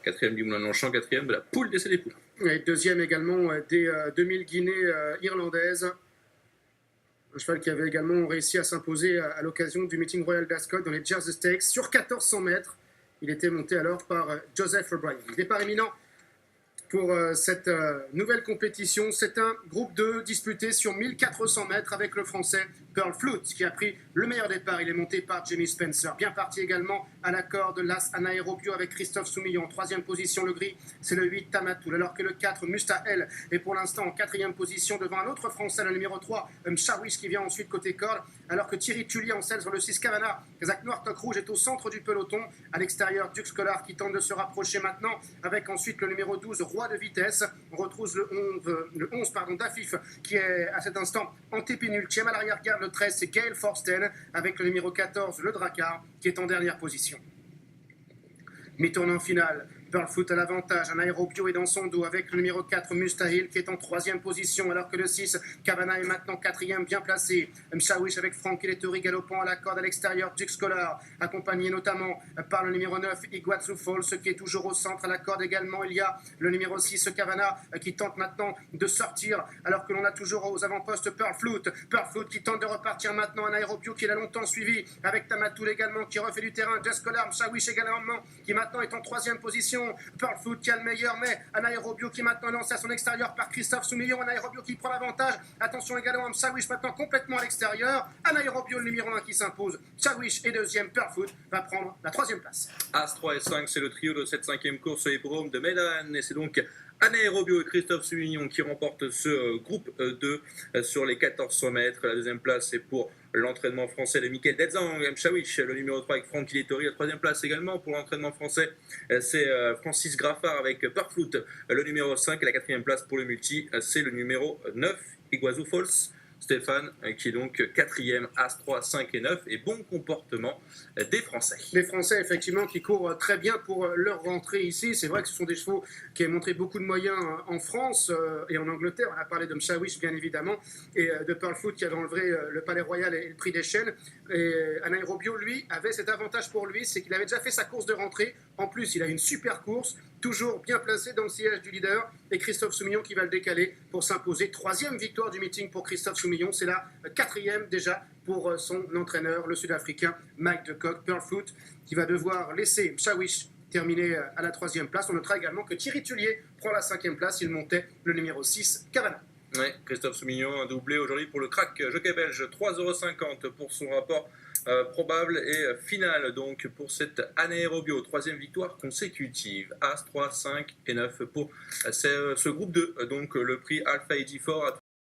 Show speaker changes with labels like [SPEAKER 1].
[SPEAKER 1] quatrième du Moulin de Longchamp, quatrième de la poule d'essai des poules.
[SPEAKER 2] Et deuxième également des 2000 Guinées irlandaises. Un cheval qui avait également réussi à s'imposer à l'occasion du meeting Royal d'Ascot dans les Jersey Stakes sur 1400 mètres. Il était monté alors par Joseph O'Brien. Départ imminent pour cette nouvelle compétition. C'est un groupe 2 disputé sur 1400 mètres avec le français Pearl Flute qui a pris le meilleur départ. Il est monté par Jamie Spencer. Bien parti également à la corde l'As Anaerobio avec Christophe Soumillon. En troisième position, le gris, c'est le 8 Tamatoul. Alors que le 4 Mustahel est pour l'instant en quatrième position devant un autre français, le numéro 3 Mchawish qui vient ensuite côté corde. Alors que Thierry Tullier en selle sur le 6 Cavana. Kazakh Noir Toc Rouge est au centre du peloton. À l'extérieur, Dux Collard qui tente de se rapprocher maintenant avec ensuite le numéro 12 Roi de vitesse. On retrouve le 11 d'Afif qui est à cet instant antépénultième. À l'arrière-garde, le 13 c'est Gail Forsten avec le numéro 14 le Drakkar qui est en dernière position. Mi-tournant final, Pearl Flute à l'avantage, un aérobio est dans son dos avec le numéro 4 Mustahil qui est en troisième position alors que le 6 Cavana est maintenant quatrième bien placé. Mchawish avec Franck Lettori galopant à la corde à l'extérieur, Dux Collard accompagné notamment par le numéro 9 Iguazu Falls qui est toujours au centre à la corde également. Il y a le numéro 6 Cavana qui tente maintenant de sortir alors que l'on a toujours aux avant-postes Pearl Flute qui tente de repartir maintenant, un aérobio qui l'a longtemps suivi avec Tamatoul également qui refait du terrain, Dux Collard, Mchawish également qui maintenant est en troisième position. Pearl Flute qui a le meilleur, mais un aérobio qui maintenant est lancé à son extérieur par Christophe Soumillon. Un aérobio qui prend l'avantage. Attention également à Mchawish maintenant complètement à l'extérieur. Un aérobio, le numéro 1 qui s'impose. Mchawish est deuxième. Pearl Flute va prendre la troisième place.
[SPEAKER 1] As 3 et 5, c'est le trio de cette cinquième course à l'hippodrome de Médan. Et c'est donc Anaerobio et Christophe Soumillon qui remportent ce groupe 2 sur les 1400 mètres. La deuxième place, c'est pour l'entraînement français de Michael Dedzang, Mchawish, le numéro 3 avec Franck Lettori. La troisième place également pour l'entraînement français, c'est Francis Graffard avec Pearl Flute, le numéro 5. Et la quatrième place pour le multi, c'est le numéro 9, Iguazu Falls. Stéphane, qui est donc quatrième, As 3, 5 et 9, et bon comportement des Français.
[SPEAKER 2] Les Français, effectivement, qui courent très bien pour leur rentrée ici. C'est vrai que ce sont des chevaux qui ont montré beaucoup de moyens en France et en Angleterre. On a parlé de Mchawish, bien évidemment, et de Pearl Flute qui avait enlevé le Palais Royal et le Prix des Chênes. Et Anaerobio, lui, avait cet avantage pour lui, c'est qu'il avait déjà fait sa course de rentrée. En plus, il a une super course, toujours bien placé dans le sillage du leader. Et Christophe Soumillon qui va le décaler pour s'imposer. Troisième victoire du meeting pour Christophe Soumillon. C'est la quatrième déjà pour son entraîneur, le Sud-Africain Mike de Kock. Pearl Flute qui va devoir laisser Mchawish terminer à la troisième place. On notera également que Thierry Tullier prend la cinquième place. Il montait le numéro 6, Cavana.
[SPEAKER 1] Oui, Christophe Soumillon, un doublé aujourd'hui pour le crack jockey belge, 3,50 € pour son rapport probable et final donc pour cette Anaerobio, troisième victoire consécutive. As 3, 5 et 9 pour ce groupe 2, donc le prix Alpha Edifort.